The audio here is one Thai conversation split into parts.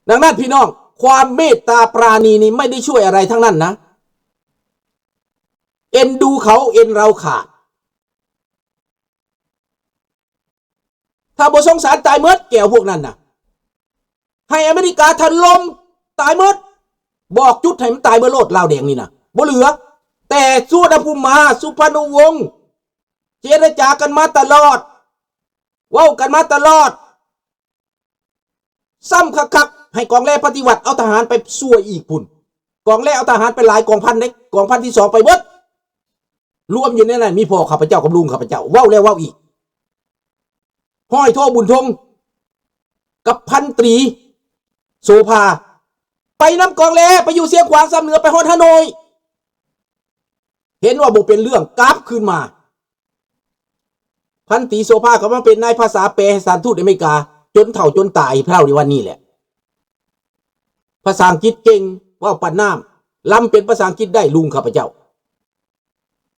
ดังนั้นพี่น้องความเมตตาปราณีนี่ไม่ได้ช่วยอะไรทั้งนั้นนะเอ็นดูเขาเอ็นเราขาดถ้าบ่สงสารตายเมิดแก้วพวกนั้นนะให้อเมริกาถล่มตายเมิดบอกจุดให้มันตายเบอร์โลดลาวแดงนี่นะบ่เหลือแต่สุวรรณภูมิมาสุพรรณวงศ์เจรจากันมาตลอดเว้ากันมาตลอดซ้ำคักๆให้กองแร่ปฏิวัติเอาทหารไปช่วยอีกพุ่นกองแร่เอาทหารไปหลายกองพันเล็กกองพันที่2ไปเบิดรวมอยู่ในนั้นมีพ่อข้าพเจ้ากับลุงข้าพเจ้าเว้าแล้วเว้าอีกห้อยโทบุญทงกับพันตรีโสภาไปนำกองแร่ไปอยู่เสียงขวางซ้ำเหนือไปฮอดฮานอยเห็นว่าบ่เป็นเรื่องกราฟขึ้นมาพันตรีโสภาก็มาเป็นนายภาษาแปลให้สถานทูตอเมริกาจนเฒ่าจนตายเท่าในวันนี้แหละภาษาอังกฤษเก่งว่าปัดน้ำล้ำเป็นภาษาอังกฤษได้ลุงข้าพเจ้า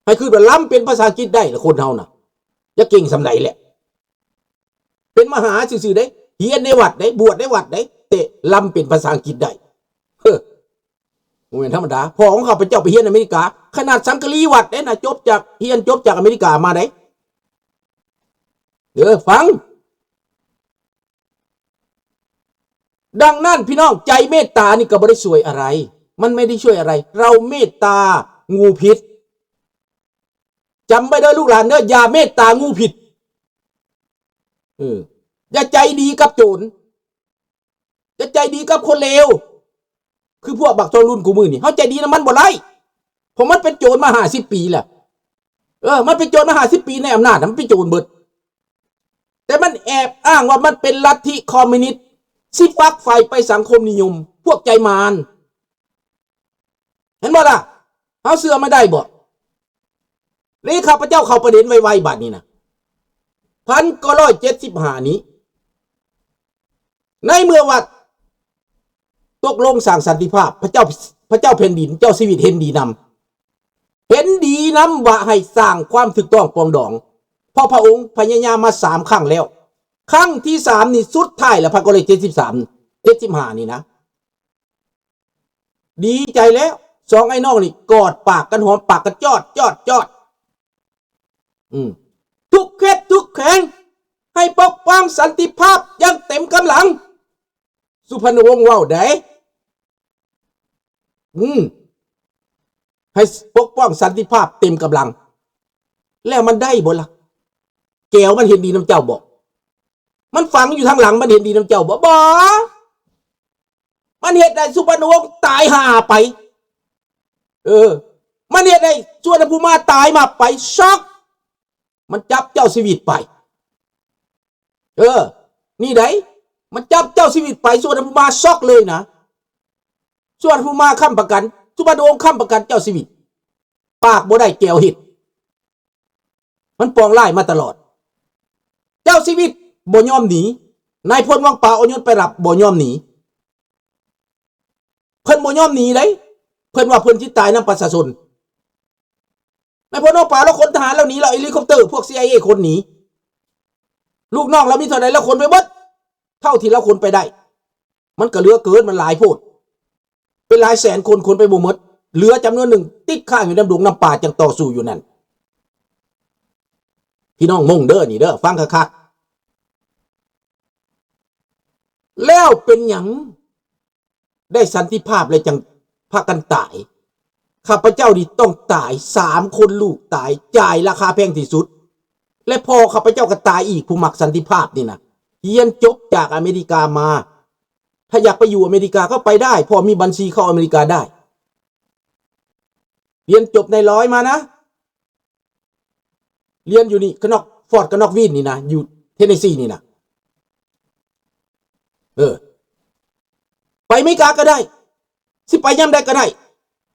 ให้คือว่าล้ำเป็นภาษาอังกฤษได้ละคนเฮาน่ะจะเก่งสำใดแหละเป็นมหาซื่อๆได้เฮียนในวัดได้บวชในวัดได้เตะล้ำเป็นภาษาอังกฤษได้โมเมนธรรมดาพ่อของข้าพเจ้าไปเฮียนอเมริกาขนาดสังกะรีวัดได้นะจบจากเฮียนจบจากอเมริกามาได้ฟังดังนั้นพี่น้องใจเมตตานี่ก็ไม่ได้ช่วยอะไรมันไม่ได้ช่วยอะไรเราเมตตางูพิษจำไว้เด้อลูกหลานเด้ออย่าเมตตางูผิดอย่าใจดีกับโจรอย่าใจดีกับคนเลวคือพวกบักโจรรุ่นกูมือนี่เขาใจดีนะมันบ่ไรผมมันเป็นโจรมา50 ปีแหละมันเป็นโจรมา50 ปีในอำนาจมันเป็นโจรเบิดแต่มันแอบอ้างว่ามันเป็นลัทธิคอมมิวนิสต์สิฟักไฟไปสังคมนิยมพวกใจมารเห็นบ่ล่ะเขาเสือไม่ได้บ่นี่ข้าพเจ้าเข้าประเด็นไวๆบัดนี้นะ1975นี้ในเมื่อวัดตกลงสร้างสันติภาพพระเจ้าแผ่นดินเจ้าชีวิตเห็นดีนำว่าให้สร้างความถูกต้องปรองดองเพราะพระองค์พยายามมา3 ครั้งแล้วครั้งที่3นี่สุดท้ายแล้ว1975นี่นะดีใจแล้ว2ไอ้น้องนี่กอดปากกันหอมปากกันจอดทุกเขตทุกแห่งให้ปกป้องสันติภาพอย่างเต็มกำลังสุพรรณวงศ์เว้าได้ให้ปกป้องสันติภาพเต็มกำลังแล้วมันได้บ่ล่ะแก้วมันเห็นดีน้ำเจ้าบอกมันฝังอยู่ทางหลังมันเห็นดีน้ำเจ้าบ่มันเห็นได้สุพรรณวงศ์ตายห่าไปมันเห็นได้สุวรรณภูมิตายมาไปช็อกมันจับเจ้าชีวิตไปนี่ไดมันจับเจ้าชีวิตไปสุวรรณภูมิช็อกเลยนะสุวรรณภูมิค้ำประกันสุพรรณวงศ์ค้ำประกันเจ้าชีวิตปากบ่ได้แก้วเห็ดมันปองไล่มาตลอดเจ้าชีวิตบ่ยอมหนีนายพลวังป่าเอายศไปรับบ่ยอมหนีเพิ่นบ่ยอมหนีเลยเพิ่นว่าเพิ่นสิตายนำประชาชนนายพลวังป่าแล้วคนทหารแล้วหนีแล้วเฮลิคอปเตอร์พวก CIA คนหนีลูกน้องเรามีเท่าใดแล้วคนไปเบิดเท่าที่เราคนไปได้มันก็เหลือเกินมันหลายโพดเป็นหลายแสนคนไปบ่หมดเหลือจำนวนหนึ่งติดข้างอยู่ในดงน้ำป่าจังต่อสู้อยู่นั่นพี่น้องมงเด้อนี่เด้อฟังคักๆแล้วเป็นหยังได้สันติภาพเลยจังพากันตายข้าพเจ้าดิต้องตาย3 คนลูกตายจ่ายราคาแพงที่สุดและพอข้าพเจ้าก็ตายอีกผู้มักสันติภาพนี่นะเรียนจบจากอเมริกามาถ้าอยากไปอยู่อเมริกาก็ไปได้พอมีบัญชีเข้าอเมริกาได้เรียนจบในร้อยมานะเรียนอยู่นี่กนอกฟอร์ดกนอกวินนี่นะอยู่เทนเนสซีนี่นะไปอเมริกาก็ได้สิไปย่ำได้ก็ได้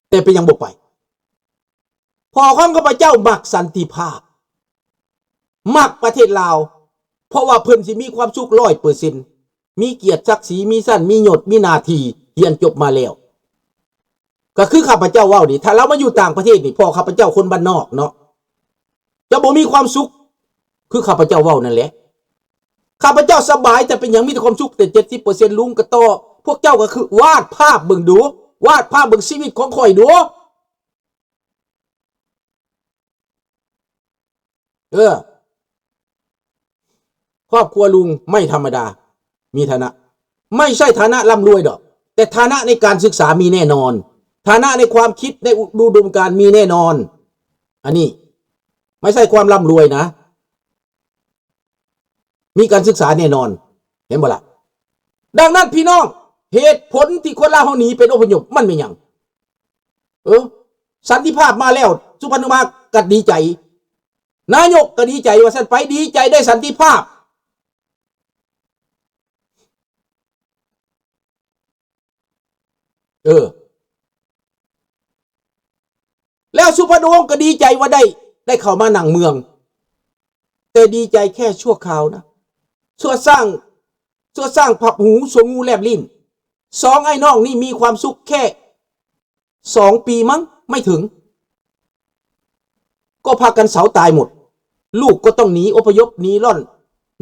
แต่ไปยังบ่ไปพอของข้าพเจ้ามักสันติภาพมักประเทศลาวเพราะว่าเพิ่นสิมีความสุข100%มีเกียรติศักดิ์ศรีมีสั้นมียศมีหน้าที่เรียนจบมาแล้วก็คือข้าพเจ้าเว้านี่ถ้าเรามาอยู่ต่างประเทศนี่พ่อข้าพเจ้าคนบ้านนอกเนาะจะบ่มีความสุขคือข้าพเจ้าเว้านั่นแหละข้าพเจ้าสบายแต่เป็นอย่างมีแต่ความสุขแต่70%ลุงก็ต่อ พวกเจ้าก็คือวาดภาพเบิ่งดูวาดภาพเบิ่งชีวิตของข่อยดูครอบครัวลุงไม่ธรรมดามีฐานะไม่ใช่ฐานะร่ำรวยดอกแต่ฐานะในการศึกษามีแน่นอนฐานะในความคิดในอุดมการณ์มีแน่นอนอันนี้ไม่ใช่ความร่ำรวยนะมีการศึกษาแน่นอนเห็นบ่ล่ะดังนั้นพี่น้องเหตุผลที่คนลาวเฮาหนีเป็นอพยพมันเป็นหยังสันติภาพมาแล้วสุพรรณมาก็ดีใจนายกก็ดีใจว่าซั่นไปดีใจได้สันติภาพแล้วสุพรรณวงศ์ก็ดีใจว่าได้เข้ามาหนังเมืองแต่ดีใจแค่ชั่วคราวนะชั่วสร้างผับหูสวงูแลบลิ้นสองไอ้น้องนี่มีความสุขแค่2 ปีมั้งไม่ถึงก็พากันเสาตายหมดลูกก็ต้องหนีอพยพหนีร่อน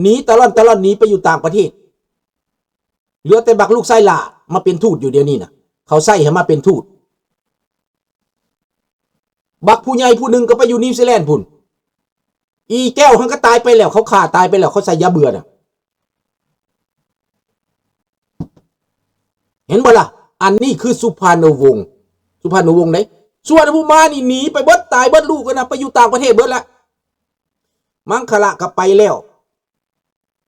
หนีตะล่อนหนีไปอยู่ต่างประเทศเหลือแต่บักลูกไส้ล่ามาเป็นทูตอยู่เดี๋ยวนี้นะเขาไส้ให้มาเป็นทูตบักผู้ใหญ่ผู้หนึ่งก็ไปอยู่นิวซีแลนด์พุ่นอีแก้วหังก็ตายไปแล้วเขาฆ่าตายไปแล้วเขาใส่ยาเบื่อน่ะเห็นบ่ล่ะอันนี้คือสุพรรณวงศ์ไหนส่วนผู้มานี่หนีไปเบิดตายเบิดลูกกันนะไปอยู่ต่างประเทศเบิดละมังคละก็ไปแล้ว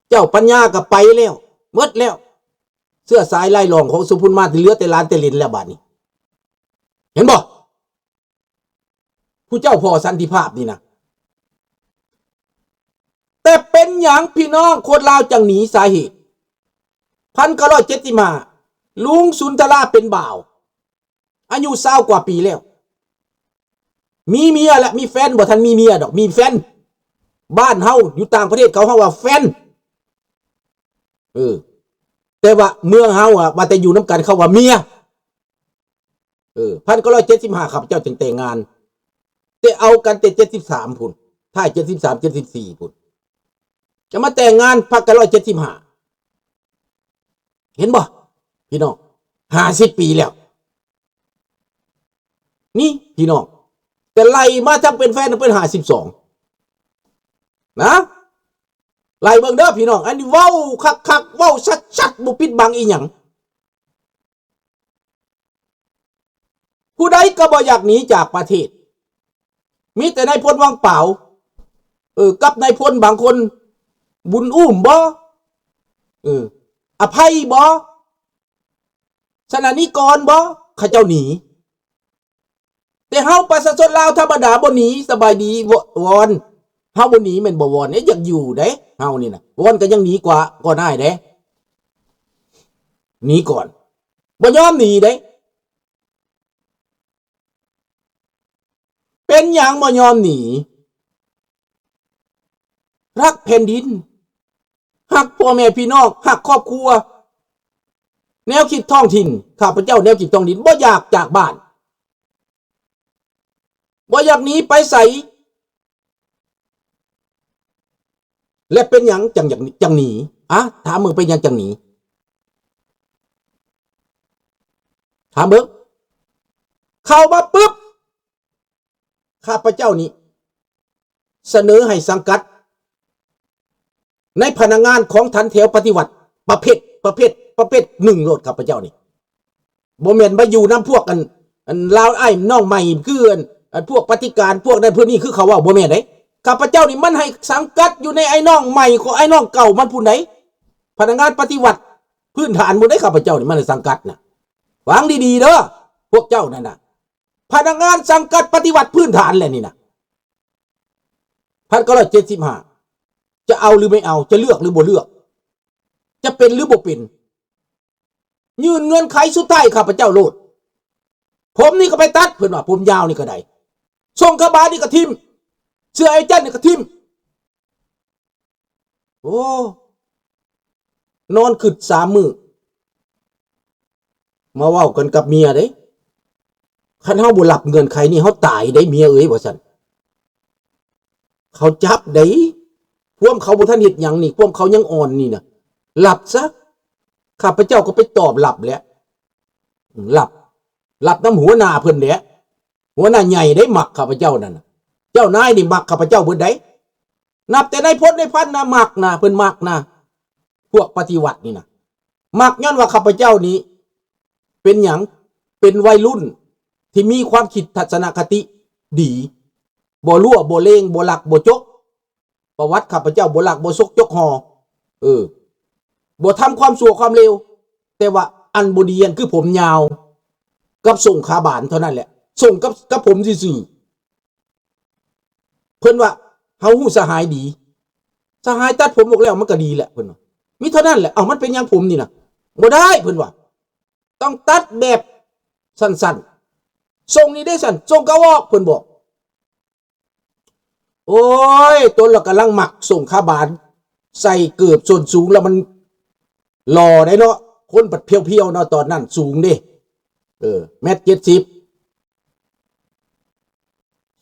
เจ้าปัญญาก็ไปแล้วเบิดแล้วเสื้อสายไล่หลองของสุพรรณมาที่เหลือแต่ลานแต่ลินแล้วบาดนี้เห็นบ่ผู้เจ้าพ่อสันติภาพนี่นะแต่เป็นอย่างพี่น้องคนลาวจังหนีสาเหตุ1975ลุงสุนทราเป็นบ่าวอายุ20 กว่าปีแล้วมีเมียและมีแฟนบ่ทันมีเมียดอกมีแฟนบ้านเฮาอยู่ต่างประเทศเขาเฮาว่าแฟนแต่ว่าเมืองเฮาอ่ะว่าแต่อยู่น้ำกันเขาว่าเมีย1975ครับเจ้าจึงแต่งงานแต่เอากันแต่73พุ่นถ้า73 74พุ่นจะมาแต่งงาน1975เห็นบ่พี่น้อง50 ปีแล้วนี่พี่น้องแต่ไล่มาจังเป็นแฟนเป็น52นะไล่เบิ่งเด้อพี่น้องอันนี้เว้าคักๆเว้าชัดๆบ่ปิดบังอีหยังผู้ใดก็บ่อยากหนีจากประเทศมีแต่นายพลวางเปล่ากับนายพลบางคนบุญอุ้มบ่อภัยบ่สนานิกรบ่เขาเจ้าหนีแต่เฮาประชาชนลาวธรรมดาบ่หนีสบายดีวอนเฮาบ่หนีแม่นบ่วอนอยากอยู่เด้เฮานี่น่ะวอนก็ยังหนีกว่าก็ได้เด้หนีก่อนบ่ยอมหนีเด้เป็นหยังบ่ยอมหนีรักแผ่นดินรักพ่อแม่พี่น้องรักครอบครัวแนวคิดท้องถิ่นข้าพเจ้าแนวคิดท้องถิ่นบ่อยากจากบ้านบ่อยากหนีไปไสและเป็นหยังจังหนีถามมึงเป็นหยังจังหนีถามเบิ่งเข้ามาปึ๊บข้าพเจ้านี้เสนอให้สังกัดในพนักงานของทันแถวปฏิวัติประเภท1โลดข้าพเจ้านี่บ่แม่นมาอยู่นำพวกกันลาวไอ้น้องใหม่คือพวกปฏิการพวกนั้นพวกนี้คือเขาว่าบ่แม่นเด้ข้าพเจ้านี่มันให้สังกัดอยู่ในไอ้น้องใหม่ของไอ้น้องเก่ามันผู้ไหนพนักงานปฏิวัติพื้นฐานบ่ได้ข้าพเจ้านี่มันให้สังกัดน่ะฟังดีๆเด้อพวกเจ้านั่นน่ะพนักงานสังกัดปฏิวัติพื้นฐานแหละนี่น่ะ1975จะเอาหรือไม่เอาจะเลือกหรือบ่เลือกจะเป็นหรือบ่เป็นยื่นเงื่อนไขสุดท้ายข้าพเจ้าโลดผมนี่ก็ไปตัดเพิ่นว่าผมยาวนี่ก็ได้ทรงกระบานี่ก็ทิ่มเสื้อไอ้จันนี่ก็ทิ่มโอ้นอนขึ้น3 มื้อมาเว้ากันกับเมียเด้คันเฮาบ่รับเงื่อนไขนี่เฮาตายได้เมียเอ้ยว่าซั่นเขาจับได้พวกเขาบ่ทันเฮ็ดหยังนี่พวกเขายังอ่อนนี่น่ะหลับซะค ข้าพเจ้าก็ไปตอบหลับแล้วหลับน้ำหัวหน้าเพิ่นเนี่ยหัวหน้าใหญ่ได้หมักข้าพเจ้านั่นเจ้านายนี่หมักข้าพเจ้าเพิ่นได้นับแต่ในพจน์ในพันนะหมักนะเพิ่นหมักนะพวกปฏิวัตินี่นะหมักย้อนว่าข้าพเจ้านี้เป็นหยังเป็นวัยรุ่นที่มีความคิดทัศนคติดีบ่รั่วบ่เลงบ่หลักบ่จกประวัติข้าพเจ้าบ่หลักบ่ซกจกหอบ่ทำความชั่วความเลวแต่ว่าอันบ่ดีอันคือผมยาวกับส่งขาบานเท่านั้นแหละส่งกับผมซื่อเพิ่นว่าเฮาฮู้สหายดีสหายตัดผมออกแล้วมันก็ดีแหละเพิ่นว่ามีเท่านั้นแหละเอามันเป็นอย่างผมนี่นะบ่ได้เพิ่นว่าต้องตัดแบบสั้นๆทรงนี้ได้สั้นทรงกระวอกเพิ่นบอกโอ้ยต้นเรากำลังหมักส่งขาบานใส่เกือบส่วนสูงแล้วมันหล่อได้เนาะคนปัดเพียวๆเนาะตอนนั้นสูงเด้1.70 m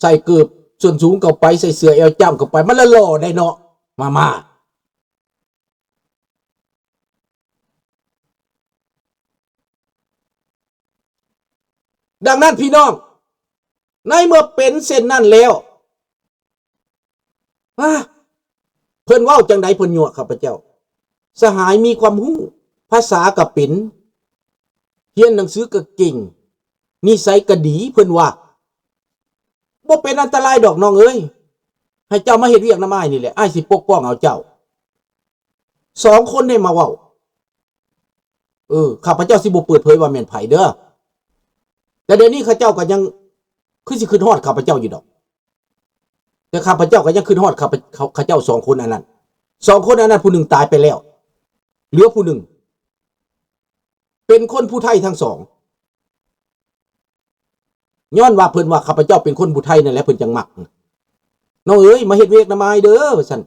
ใส่เกือบส่วนสูงเข้าไปใส่เสื้อเอวจ้ำเข้าไปมันละหล่อได้เนาะมาดังนั้นพี่น้องในเมื่อเป็นเส้นนั่นแล้วเพิ่นเว้าจังใดเพิ่นยั่วข้าพเจ้าสหายมีความรู้ภาษาก็เป็นเรียนหนังสือก็เก่งนิสัยก็ดีเพิ่นว่าบ่เป็นอันตรายดอกน้องเอ้ยให้เจ้ามาเฮ็ดเวียกนำอ้ายนี่แหละอ้ายสิปกป้องเอาเจ้า2 คนได้มาเว้าข้าพเจ้าสิบ่เปิดเผยว่าแม่นไผเด้อแต่เดี๋ยวนี้ข้าเจ้าก็ยังคือสิขึ้นฮอดข้าพเจ้าอยู่ดอกแต่ข้าพเจ้าก็ยังขึ้นฮอดข้าเจ้า2 คนอันนั้น2 คนอันนั้นผู้หนึ่งตายไปแล้วเหลือผู้หนึ่งเป็นคนผู้ไทยทั้ง 2ย้อนว่าเพิ่นว่าข้าพเจ้าเป็นคนผู้ไทยนั่นแหละเพิ่นจังมักน้องเอ้ยมาเฮ็ดเวียกนำอ้ายเด้อว่าซั่น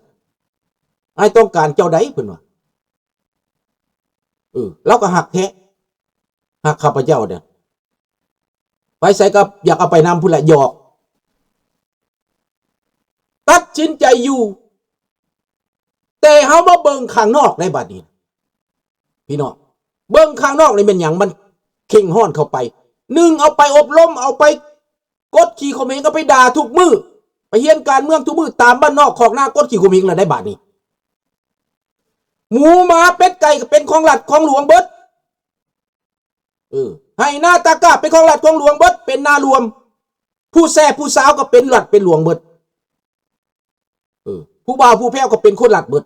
อ้ายต้องการเจ้าใดเพิ่นว่าเราก็หักแท้หักข้าพเจ้าเนี่ยไปใส่กับอยากเอาไปนำพุ่นละหยอกตัดสินใจอยู่แต่เฮามาเบิ่งข้างนอกในบัดนี้พี่น้องเบิ่งข้างนอกนี่เป็นหยังมันเข่งห้อนเข้าไป1เอาไปอบรมเอาไปกดขี่ข่มเหงก็ไปด่าทุกมื้อไปเฮียนการเมืองทุกมื้อตามบ้านนอกของหน้ากดขี่ข่มเหงแล้วได้บัดนี้หมูหมาเป็ดไก่ก็เป็นของรัฐของหลวงเบิดให้หน้าตากาเป็นของรัฐของหลวงเบิดเป็นนารวมผู้แซ่ผู้สาวก็เป็นรัฐเป็นหลวงเบิดผู้บ่าวผู้แพ้วก็เป็นคนรัฐเบิด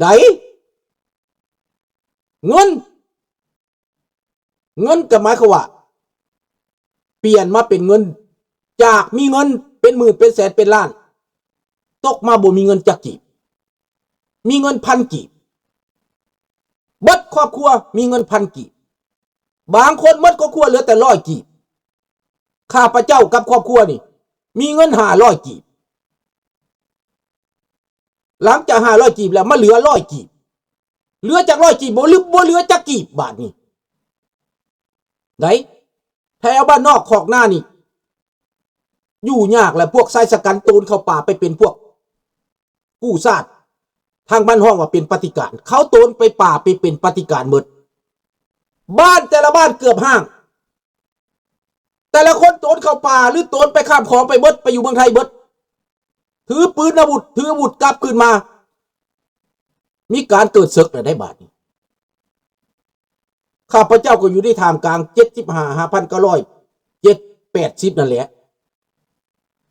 ไดเงินก็หมายความว่าเปลี่ยนมาเป็นเงินจากมีเงินเป็นหมื่นเป็นแสนเป็นล้านตกมาบ่มีเงินจักกีบมีเงิน1,000 กีบเบิดครอบครัวมีเงิน1,000 กีบบางคนเบิดครอบครัวเหลือแต่100 กีบข้าพเจ้ากับครอบครัวนี่มีเงิน500 กีบหลังจาก500 กีบแล้วมาเหลือ100 กีบเหลือจาก100 กีบบ่เหลือจักกีบบาทนี่ไหนแถวบ้านนอกคอกหน้านี่อยู่ยากแหละพวกชายสกันตูนเข้าป่าไปเป็นพวกกู้ซาดทางบ้านห้องว่าเป็นปฏิการเขาโตนไปป่าไปเป็นปฏิการหมดบ้านแต่ละบ้านเกือบห้างแต่ละคนโตนเข้าป่าหรือโตนไปข้ามคลองไปเบิดไปอยู่เมืองไทยเบิดถือปืนอาวุธถืออาวุธกลับขึ้นมามีการเกิดศึกได้บาดนี้ข้าพเจ้าก็อยู่ในท่ามกลาง75,980นั่นแหละ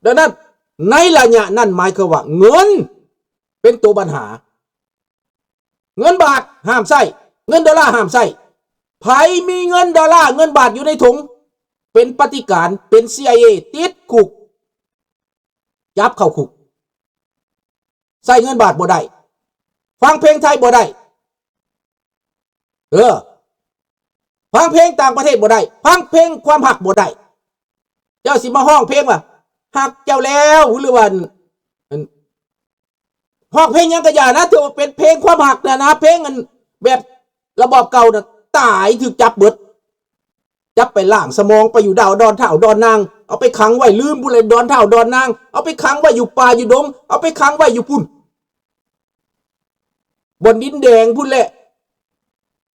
ดังนั้นในระยะนั้นหมายคือว่าเงินเป็นตัวปัญหาเงินบาทห้ามใช้เงินดอลลาร์ห้ามใช้ไผมีเงินดอลลาร์เงินบาทอยู่ในถุงเป็นปฏิการเป็น CIA ติดคุกจับเข้าคุกใส่เงินบาทบ่ได้ฟังเพลงไทยบ่ได้ฟังเพลงต่างประเทศบ่ได้ฟังเพลงความหักบ่ได้เจ้าสิมาห้องเพลงว่าหักเจ้าแล้วหรือว่าห้องเพลงยังกระยานะถือว่าเป็นเพลงความหักนะเพลงมันแบบระบอบเก่านะตายถึกจับเบิดจับไปล่างสมองไปอยู่ดาวดอนเท่าดอนนางเอาไปขังไว้ลืมบุเลยดอนเท่าดอนนางเอาไปขังไว้อยู่ป่าอยู่ดงเอาไปขังไว้อยู่พุ่นบนดินแดงพุ่นแหละ